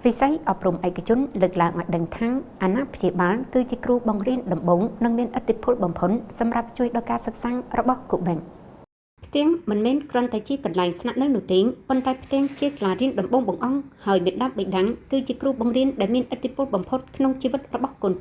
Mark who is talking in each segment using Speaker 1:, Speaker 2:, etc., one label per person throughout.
Speaker 1: វិស័យអប់រំឯកជនលើកឡើងឲ្យដឹងថាអាណាព្យាបាលគឺជាគ្រូបង្រៀនដំបូងនិងមានឥទ្ធិពលបំផុតសម្រាប់ជួយដល់ការសិក្សារបស់កុមារផ្ទាំងមិនមែនគ្រាន់តែជាកន្លែងស្នាក់នៅនោះទេប៉ុន្តែផ្ទាំងជាសាលារៀនដំបូងបង្អស់ហើយមេដាបេដាំងគឺជាគ្រូបង្រៀនដែលមានឥទ្ធិពលបំផុតក្នុងជីវិតរបស់កូនៗ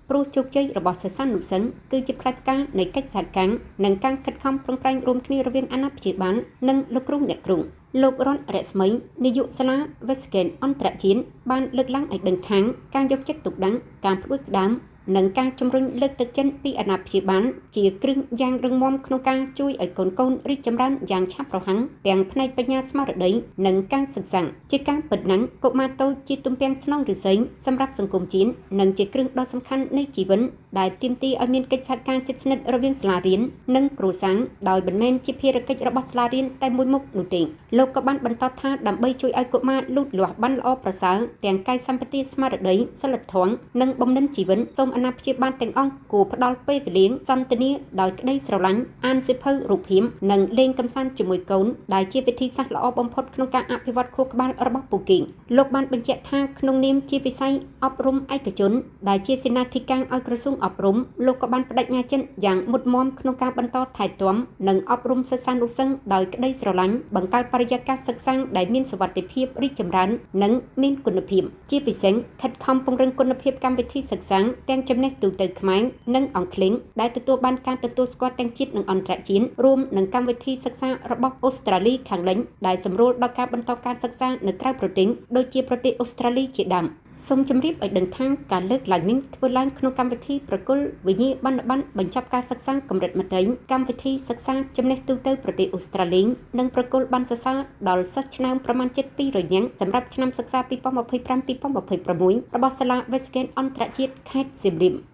Speaker 1: ព្រោះជោគជ័យរបស់សិស្សានុសិស្សគឺជាផ្លែផ្កានៃកិច្ចសហការនិងការខិតខំប្រឹងប្រែងរួមគ្នារវាងអាណាព្យាបាលនិងលោកគ្រូអ្នកគ្រូលោករណរស្មីនាយកសាលា Westgate អន្តរជាតិបានលើកឡើងឲ្យដឹងថាការយកចិត្តទុកដាក់ការផ្ដួចផ្ដើមនិងការជំរុញលើកទឹកចិត្តពីអាណាព្យាបាលជាគ្រឹះយ៉ាងរឹងមាំក្នុងការជួយឲ្យកូនៗរីកចម្រើនយ៉ាងឆាប់រហ័សទាំងផ្នែកបញ្ញាស្មារតីនិងការសិក្សាជាការពិតណាស់កុមារតូចជាទំពាំងស្នងឫស្សីសម្រាប់សង្គមជាតិនិងជាគ្រឹះដ៏សំខាន់នៃជីវិតដែលទាមទារឲ្យមានកិច្ចសហការជិតស្និទ្ធរវាងសាលារៀននិងគ្រួសារដោយមិនមែនជាភារកិច្ចរបស់សាលារៀនតែមួយមុខនោះទេលោកក៏បានបន្តថាដើម្បីជួយឲ្យកុមារលូតលាស់បានល្អប្រសើរទាំងកាយសម្បទាស្មារតីសីលធម៌និងបំណិនជីវិតសូមអាណាព្យាបាលទាំងអស់គួរផ្ដល់ពេលវេលាសន្ទនាដោយក្តីស្រឡាញ់អានសៀវភៅរូបភាពនិងលេងកម្សាន្តជាមួយកូនដែលជាវិធីសាស្ត្រល្អបំផុតក្នុងការអភិវឌ្ឍខួរក្បាលរបស់ពួកគេលោកបានបញ្ជាក់ថាក្នុងនាមជាវិស័យអប់រំឯកជនដែលជាសេនាធិការឲ្យក្រសួងអប់រំលោកក៏បានបដិញ្ញាចិត្តយ៉ាងមុតមាំក្នុងការបន្តថែទាំនិងអប់រំសិស្សានុសិស្សដោយក្តីស្រឡាញ់បង្កើតបរិយាកាសសិក្សាដែលមានសុវត្ថិភាពរីកចម្រើននិងមានគុណភាពជាពិសេសខិតខំពង្រឹងគុណភាពកម្មវិធីសិក្សាទាំងចំណេះទូទៅខ្មែរនិងអង់គ្លេសដែលទទួលបានការទទួលស្គាល់ទាំងជាតិនិងអន្តរជាតិរួមនឹងកម្មវិធីសិក្សារបស់អូស្ត្រាលីខាងលិចដែលសម្រួលដល់ការបន្តការសិក្សានៅក្រៅប្រទេសដូចជាប្រទេសអូស្ត្រាលីជាដើមសូមជម្រាបឲ្យដឹងថាការលើកឡើងនេះធ្វើឡើងក្នុងកម្មវិធីប្រគល់វិញ្ញាបនបត្របញ្ចប់ការសិក្សាកម្រិតមត្តេយ្យកម្មវិធីសិក្សាចំណេះទូទៅប្រទេសអូស្ត្រាលីនិងប្រគល់ប័ណ្ណសរសើរដល់សិស្សឆ្នើមប្រមាណជិត200នាក់សម្រាប់ឆ្នាំសិក្សា2025-2026របស់សាលា Westgate អន្តរជាតិខេត្តសៀមរាប